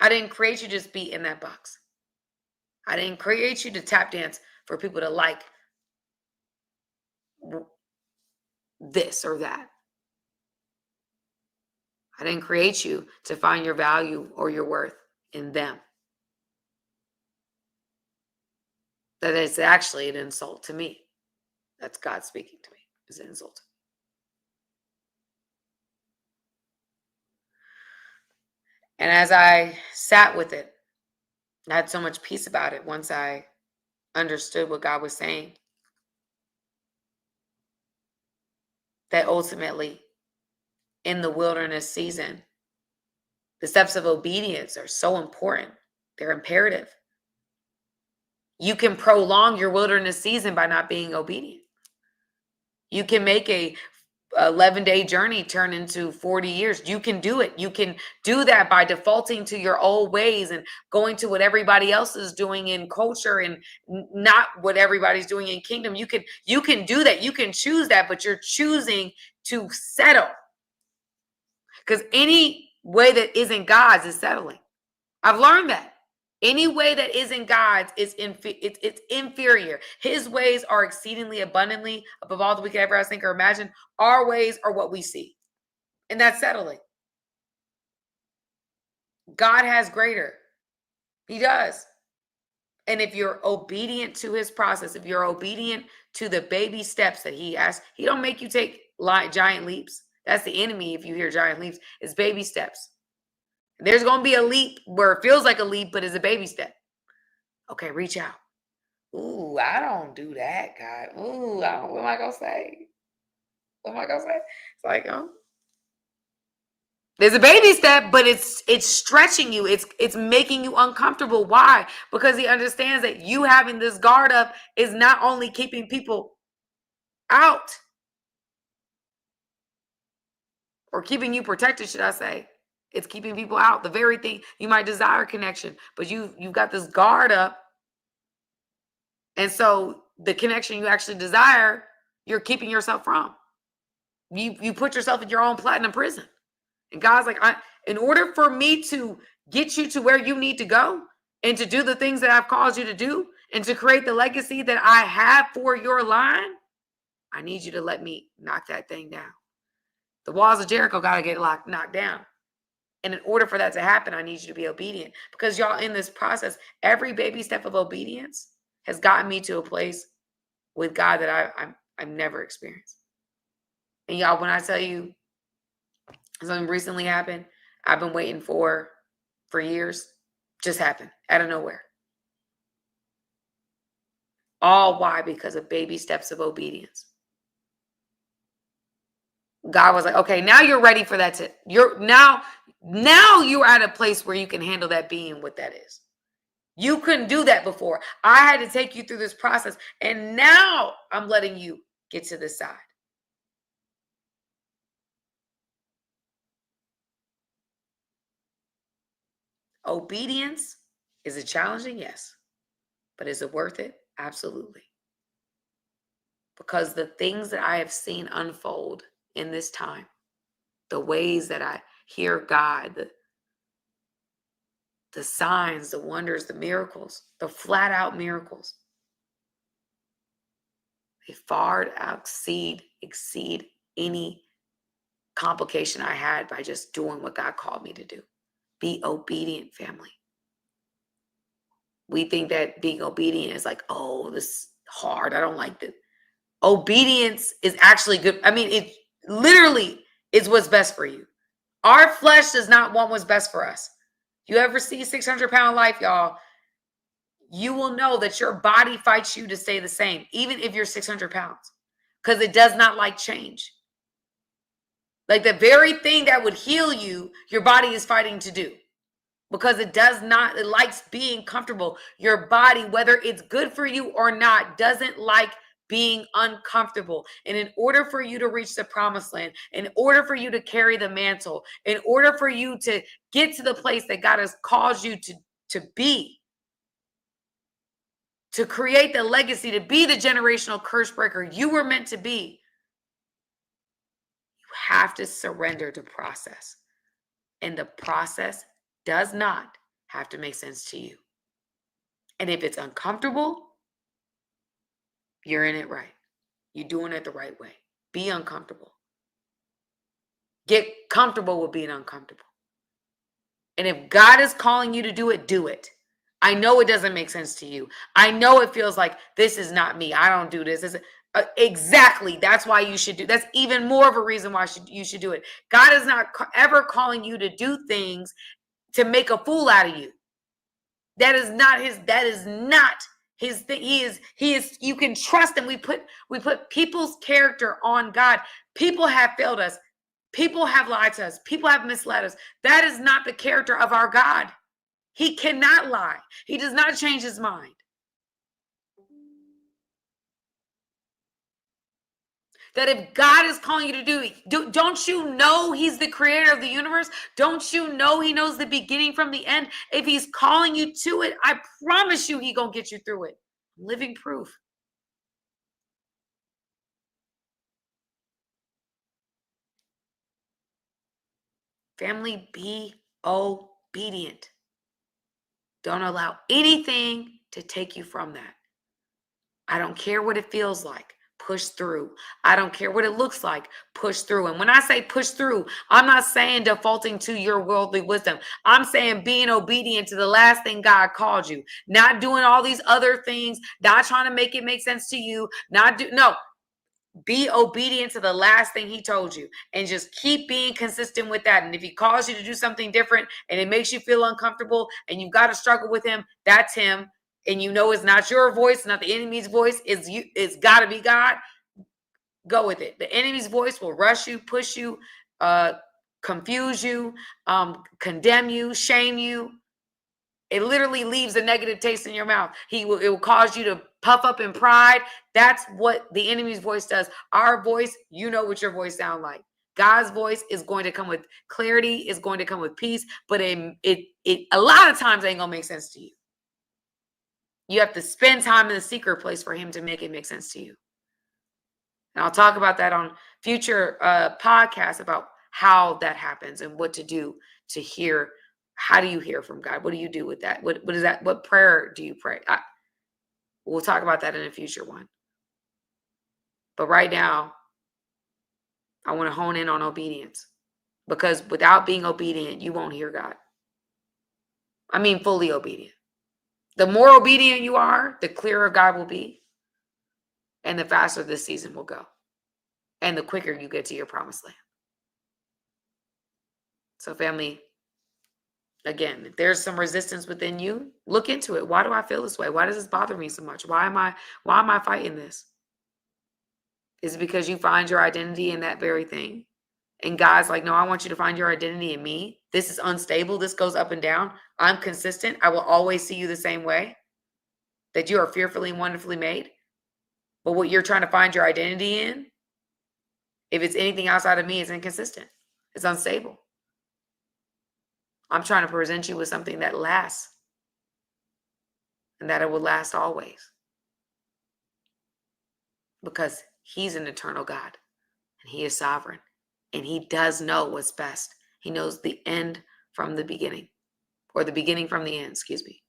I didn't create you to just be in that box. I didn't create you to tap dance for people to like this or that. I didn't create you to find your value or your worth in them. That is actually an insult to me. That's God speaking to me. It's an insult. And as I sat with it, I had so much peace about it once I understood what God was saying. That ultimately, in the wilderness season, the steps of obedience are so important. They're imperative. You can prolong your wilderness season by not being obedient. You can make a 11-day journey turn into 40 years. You can do it. You can do that by defaulting to your old ways and going to what everybody else is doing in culture and not what everybody's doing in kingdom. You can do that. You can choose that, but you're choosing to settle. Because any way that isn't God's is settling. I've learned that. Any way that isn't God's is it's inferior. His ways are exceedingly abundantly above all that we could ever ask, think, or imagine. Our ways are what we see. And that's settling. God has greater. He does. And if you're obedient to his process, if you're obedient to the baby steps that he asks, he don't make you take giant leaps. That's the enemy. If you hear giant leaps, it's baby steps. There's going to be a leap where it feels like a leap, but it's a baby step. Okay, reach out. Ooh, I don't do that, God. Ooh, what am I going to say? What am I going to say? It's like, oh. There's a baby step, but it's stretching you. It's making you uncomfortable. Why? Because he understands that you having this guard up is not only keeping people out or keeping you protected, should I say. It's keeping people out. The very thing you might desire connection, but you've got this guard up. And so the connection you actually desire, you're keeping yourself from. You put yourself in your own platinum prison. And God's like, in order for me to get you to where you need to go and to do the things that I've called you to do and to create the legacy that I have for your line, I need you to let me knock that thing down. The walls of Jericho got to get knocked down. And in order for that to happen, I need you to be obedient. Because y'all, in this process, every baby step of obedience has gotten me to a place with God that I've never experienced. And y'all, when I tell you something recently happened, I've been waiting for years, just happened out of nowhere. All why? Because of baby steps of obedience. God was like, okay, now you're ready for that now you're at a place where you can handle that being what that is. You couldn't do that before. I had to take you through this process, and now I'm letting you get to the side. Obedience, is it challenging? Yes. But is it worth it? Absolutely. Because the things that I have seen unfold in this time, the ways that I hear God, the signs, the wonders, the miracles, the flat out miracles, they far exceed any complication I had by just doing what God called me to do. Be obedient, family. We think that being obedient is like, oh, this is hard. I don't like this. Obedience is actually good. I mean, it literally is what's best for you. Our flesh does not want what's best for us. You ever see 600-pound life, y'all? You will know that your body fights you to stay the same, even if you're 600 pounds, because it does not like change. Like the very thing that would heal you, your body is fighting to do. Because it likes being comfortable. Your body, whether it's good for you or not, doesn't like being uncomfortable. And in order for you to reach the promised land, in order for you to carry the mantle, in order for you to get to the place that God has called you to be, to create the legacy, to be the generational curse breaker you were meant to be, you have to surrender to process. And the process does not have to make sense to you. And if it's uncomfortable, you're in it right. You're doing it the right way. Be uncomfortable. Get comfortable with being uncomfortable. And if God is calling you to do it, do it. I know it doesn't make sense to you. I know it feels like this is not me. I don't do this. Exactly. That's why you should do. That's even more of a reason why you should do it. God is not ever calling you to do things to make a fool out of you. That is not his thing. He is, you can trust him. We put people's character on God. People have failed us. People have lied to us. People have misled us. That is not the character of our God. He cannot lie. He does not change his mind. That if God is calling you to don't you know he's the creator of the universe? Don't you know he knows the beginning from the end? If he's calling you to it, I promise you he gonna get you through it. Living proof. Family, be obedient. Don't allow anything to take you from that. I don't care what it feels like. Push through. I don't care what it looks like. Push through. And when I say push through, I'm not saying defaulting to your worldly wisdom. I'm saying being obedient to the last thing God called you. Not doing all these other things, not trying to make it make sense to you. No. Be obedient to the last thing he told you and just keep being consistent with that. And if he calls you to do something different and it makes you feel uncomfortable and you've got to struggle with him, that's him. And you know it's not your voice, not the enemy's voice. It's got to be God. Go with it. The enemy's voice will rush you, push you, confuse you, condemn you, shame you. It literally leaves a negative taste in your mouth. It will cause you to puff up in pride. That's what the enemy's voice does. Our voice, you know what your voice sounds like. God's voice is going to come with clarity, is going to come with peace, but it a lot of times ain't gonna make sense to you. You have to spend time in the secret place for him to make it make sense to you. And I'll talk about that on future podcasts about how that happens and what to do to hear. How do you hear from God? What do you do with that? What is that? What prayer do you pray? We'll talk about that in a future one. But right now, I want to hone in on obedience, because without being obedient, you won't hear God. I mean, fully obedient. The more obedient you are, the clearer God will be, and the faster this season will go, and the quicker you get to your promised land. So, family, again, if there's some resistance within you, look into it. Why do I feel this way? Why does this bother me so much? Why am I fighting this? Is it because you find your identity in that very thing? And God's like, no, I want you to find your identity in me. This is unstable. This goes up and down. I'm consistent. I will always see you the same way. That you are fearfully and wonderfully made. But what you're trying to find your identity in, if it's anything outside of me, it's inconsistent. It's unstable. I'm trying to present you with something that lasts. And that it will last always. Because he's an eternal God. And he is sovereign. And he does know what's best. He knows the end from the beginning. Or the beginning from the end, excuse me.